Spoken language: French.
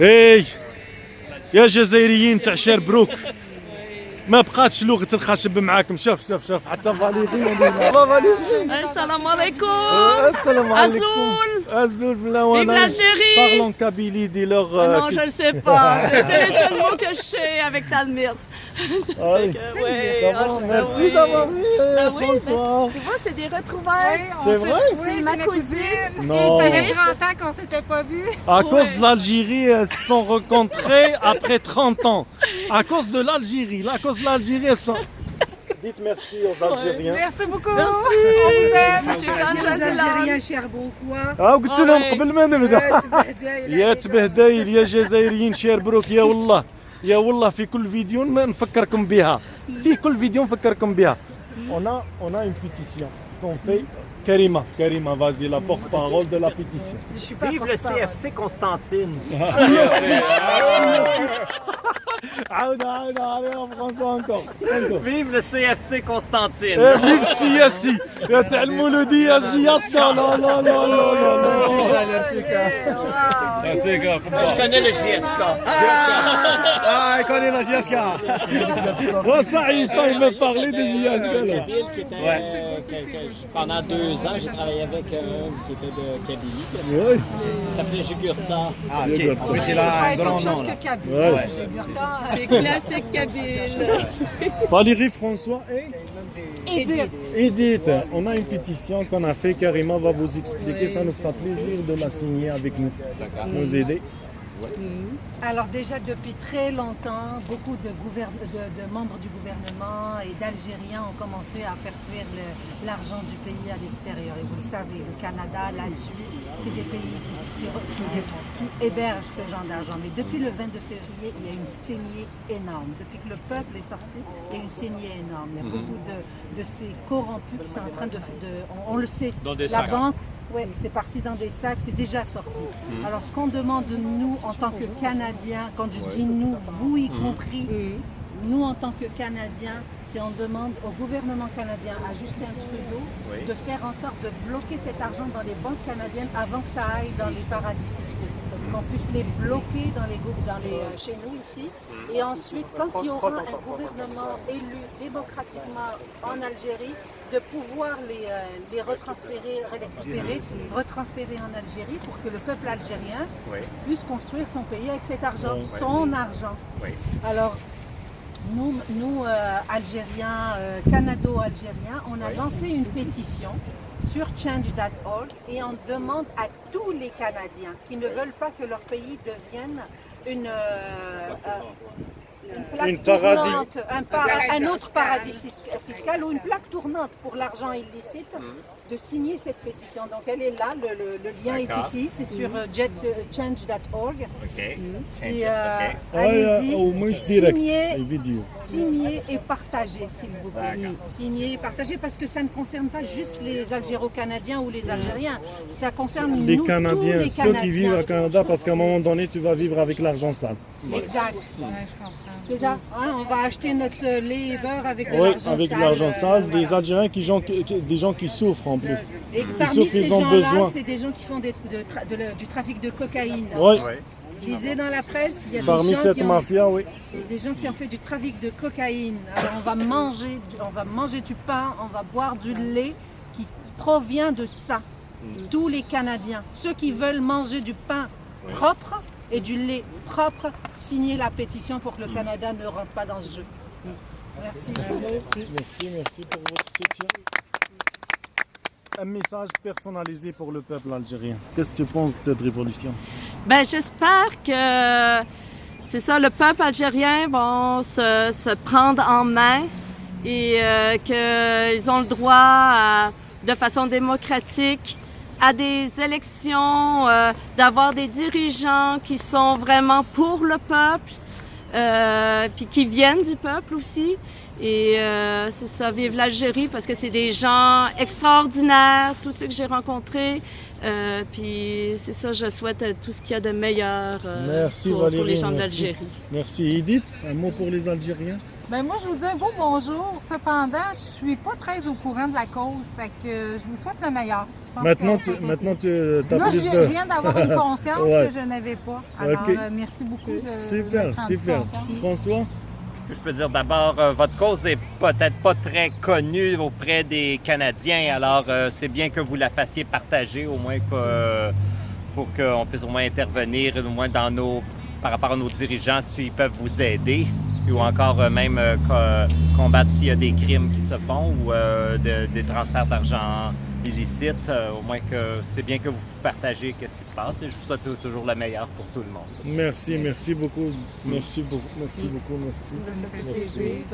اي يا جزائريين تاع شيربروك، ما بقاتش لغة الخشب معاكم. شوف حتى فاليري. السلام عليكم. السلام عليكم. Azul. Vive l'Algérie. Parlons Kabylie, dis-leur. Non, je ne sais pas. C'est les seuls mots que je sais avec Talmir. Merci d'avoir venu, François. Tu vois, c'est des retrouvailles. C'est vrai? C'est ma cousine. Non. Ça fait 30 ans qu'on s'était pas vus. À cause de l'Algérie, elles se sont rencontrées après 30 ans. À cause de l'Algérie. À cause de l'Algérie, elles sont... Dites merci aux Algériens. Merci beaucoup. Merci. aux Algériens شيربروكوا. قلت لهم قبل ما نبدا. يا تبهدايل يا جزائريين شيربروك، يا والله في كل فيديو نفكركم بها. في كل فيديو نفكركم بها. On a une pétition qu'on fait. Karima, vas-y, la porte-parole de la pétition. Vive le CFC Constantine. Allez, en français encore. Vive le CFC Constantine. Vive Siassi. يا تاع المولودية جياسكا. لا. Je connais le JSK. Il connaît la JSK. Ça, il m'a parlé de JSK. Pendant 2 ans, j'ai travaillé avec qui était de Kabylie. Oui. Ça s'appelait Jugurta. Ah, ok. En plus, c'est là un grand nom. Là. Ouais. C'est classique kabyle. Valérie, François et Edith. Edith. On a une pétition qu'on a fait. Karima va vous expliquer. Ça nous fera plaisir de la signer avec nous. Nous aider. Alors déjà depuis très longtemps, beaucoup de membres du gouvernement et d'Algériens ont commencé à faire fuir l'argent du pays à l'extérieur. Et vous le savez, le Canada, la Suisse, c'est des pays qui hébergent ce genre d'argent. Mais depuis le 22 février, il y a une saignée énorme. Depuis que le peuple est sorti, il y a une saignée énorme. Il y a beaucoup de ces corrompus qui sont en train de on le sait, la banque. Oui, c'est parti dans des sacs, c'est déjà sorti. Alors, ce qu'on demande de nous en tant que Canadiens, quand je dis nous, vous y compris, nous en tant que Canadiens, c'est on demande au gouvernement canadien, à Justin Trudeau, de faire en sorte de bloquer cet argent dans les banques canadiennes avant que ça aille dans les paradis fiscaux. Qu'on puisse les bloquer chez nous ici. Et ensuite, quand il y aura un gouvernement élu démocratiquement en Algérie, de pouvoir les retransférer en Algérie pour que le peuple algérien puisse construire son pays avec cet argent, son argent. Alors, nous Algériens, Canado-Algériens, on a lancé une pétition sur change.org et on demande à tous les Canadiens qui ne veulent pas que leur pays devienne une plaque tournante, un autre paradis fiscal ou une plaque tournante pour l'argent illicite, de signer cette pétition. Donc elle est là, le lien est ici, c'est sur change.org. Allez-y, signez et partagez, s'il vous plaît. Signez et partagez parce que ça ne concerne pas juste les Algéro-Canadiens ou les Algériens, ça concerne les nous, Canadiens, tous les ceux qui vivent au Canada, parce qu'à un moment donné, tu vas vivre avec l'argent sale. Exact. C'est ça. On va acheter notre lait et beurre avec de l'argent sale. Des Algériens des gens qui souffrent en plus. Et parmi ces gens-là, c'est des gens qui font du trafic de cocaïne. Oui. Lisez dans la presse, il y a des gens qui ont fait du trafic de cocaïne. Alors on va manger du pain, on va boire du lait qui provient de ça. Tous les Canadiens, ceux qui veulent manger du pain propre et du lait propre, signez la pétition pour que le Canada ne rentre pas dans ce jeu. Merci. Merci pour votre soutien. Un message personnalisé pour le peuple algérien. Qu'est-ce que tu penses de cette révolution? J'espère que c'est ça, le peuple algérien va se prendre en main et qu'ils ont le droit de façon démocratique à des élections, d'avoir des dirigeants qui sont vraiment pour le peuple, puis qui viennent du peuple aussi. Et c'est ça, vive l'Algérie, parce que c'est des gens extraordinaires, tous ceux que j'ai rencontrés. Puis c'est ça, je souhaite tout ce qu'il y a de meilleur Merci pour Valérie. les gens merci. d'Algérie. Merci. Edith, un mot pour les Algériens? Ben moi, je vous dis un beau bonjour. Cependant, je suis pas très au courant de la cause. Fait que je vous souhaite le meilleur. Je pense Maintenant, que- maintenant tu as Là, je plus viens, de... je viens d'avoir une conscience Ouais. que je n'avais pas. Alors, Ok. merci beaucoup. Super, super. François? Je peux dire d'abord, votre cause est peut-être pas très connue auprès des Canadiens, alors c'est bien que vous la fassiez partager, au moins pour qu'on puisse au moins intervenir, au moins par rapport à nos dirigeants, s'ils peuvent vous aider, ou encore même combattre s'il y a des crimes qui se font ou des transferts d'argent illicites. Au moins que c'est bien que vous partagez qu'est-ce qui se passe et je vous souhaite toujours le meilleur pour tout le monde. Merci beaucoup. Merci beaucoup. Merci. Ça fait plaisir.